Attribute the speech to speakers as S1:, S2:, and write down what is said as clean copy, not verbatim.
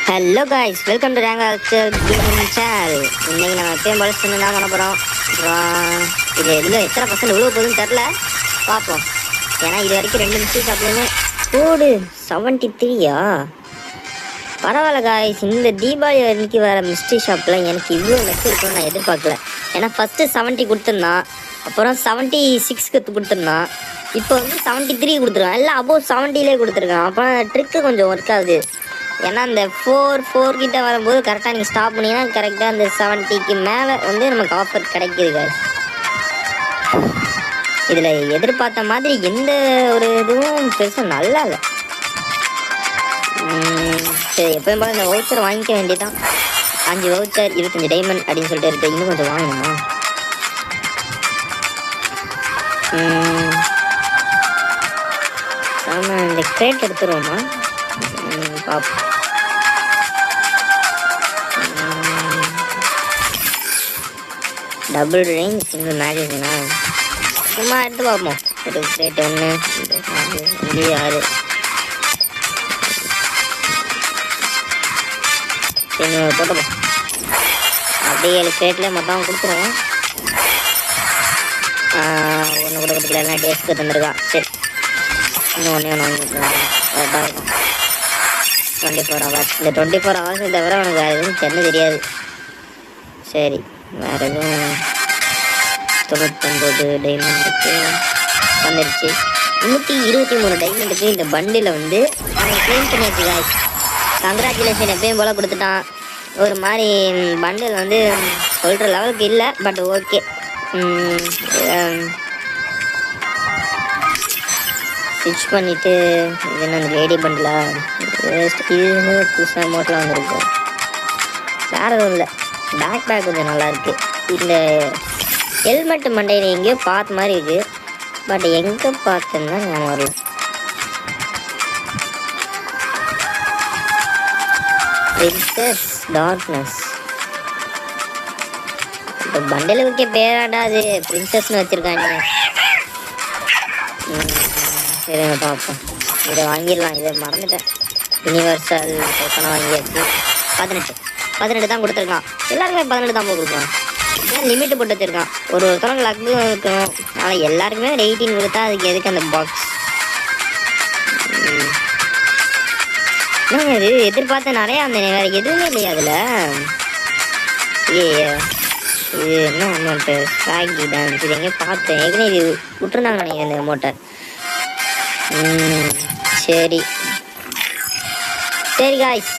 S1: Hello guys, welcome to rank gaming channel. இன்னைக்கு நம்ம எப்பயும் போல ஸ்பின் தான் பண்ண போகிறோம். அப்புறம் இது எதில் எத்தனை பர்சன்ட் விழுவ போகுதுன்னு தெரில, பார்ப்போம். ஏன்னா இது வரைக்கும் 2 மிஸ்டேக் அப்படின்னு போடு 73யா. பரவாயில்ல காய்ஸ், இந்த தீபாவளி அன்றைக்கி வர மிஸ்ட்ரி ஷாப்பில் எனக்கு இவ்வளோ லெஸ் இருக்குன்னு நான் எதிர்பார்க்கல. ஏன்னா ஃபஸ்ட்டு 70 கொடுத்துருந்தான், அப்புறம் 76க்கு கொடுத்துருந்தான், இப்போ வந்து 73 கொடுத்துருக்கான். எல்லாம் அபோவ் 70லே கொடுத்துருக்கான். அப்புறம் ட்ரிக்கு கொஞ்சம் ஒர்க் ஆகுது. ஏன்னா அந்த 4 கிட்ட வரும்போது கரெக்டாக நீங்கள் ஸ்டாப் பண்ணிங்கன்னா கரெக்டாக அந்த 70க்கு மேலே வந்து நமக்கு ஆஃபர் கிடைக்கிது காய்ஸ். இதில் எதிர்பார்த்த மாதிரி எந்த ஒரு இதுவும் பெருசாக நல்லா இல்லை. சரி, எப்போயும் போல இந்த வவுச்சர் வாங்கிக்க வேண்டியதான். 5 வவுச்சர் 25 டைமண்ட் அப்படின்னு சொல்லிட்டு இருக்கு. இன்னும் கொஞ்சம் வாங்கணுமா? ஆமாம், இந்த கிரேட் எடுத்துருவோமா? பார்ப்போம். டபுள் ரேஞ்ச் சிங்கிள் மேகசினா சும்மா எடுத்து பார்ப்போம். ரேட் 1 5 6 போட்டோம். அப்படியே 7 கிரேட்ல மொத்தம் கொடுத்துருவோம். ஒன்று கூட கொடுக்கல, டேஸ்க்கு தந்துருக்கான். சரி, இன்னும் ஒன்று வாங்கிக்கலாம். கரெக்டாக இருக்கும். 24 ஹவர்ஸ். இந்த 24 ஹவர்ஸ் தவிர அவனுக்கு வேறு எதுவும் தெரியாது. சரி, வேறு எதுவும் 99 டைமண்டுக்கு வந்துடுச்சு. 123 டைமண்டுக்கு இந்த பண்டில் வந்து அவன் க்ளீன் பண்ணியாச்சு காய்ஸ். கங்க்ராச்சுலேஷன், எப்பயும் போல் கொடுத்துட்டான். ஒரு மாதிரி பண்டில் வந்து சொல்கிற லெவலுக்கு இல்லை, பட் ஓகே. ஸ்டிச் பண்ணிவிட்டு இது என்ன அந்த லேடி பண்டிலா? இது புதுசாக அமௌண்ட்லாம் வந்துருக்கு. வேறு எதுவும் இல்லை. பேக் கொஞ்சம் நல்லாயிருக்கு. இந்த ஹெல்மெட்டு மண்டையில் எங்கேயோ பார்த்த மாதிரி இருக்குது, பட் எங்கே பார்த்தேன்னா நான் வரல. Princess darkness. இப்போ பண்டலுக்கு பேராடா அது பிரின்சஸ்ன்னு வச்சுருக்காங்க. சரிங்க, பார்ப்போம். இதை வாங்கிடலாம். இதை மறந்துட்டேன். யூனிவர்சல் டோக்கனை வாங்கியாச்சு. 18 தான் கொடுத்துருக்கான். எல்லாருமே 18 தான் போய் கொடுக்குறான். ஏன் லிமிட்டு போட்டு வச்சுருக்கான். ஒருத்தவங்க லக்கு இருக்கணும். ஆனால் எல்லாருக்குமே 18 கொடுத்தா அதுக்கு எதுக்கு அந்த பாக்ஸ்? என்னங்க இது? எதிர்பார்த்த நிறையா அந்த வேறு எதுவுமே இல்லையா அதில்? இது என்ன அமௌண்ட்டு? ஸ்வாகி டான்ஸ். இது எங்கேயும் பார்த்தேன் ஏற்கனவே. இது விட்டுருந்தாங்க நினைக்கிறேன் இந்த அமௌண்ட்டை. சரி காய்ஸ்.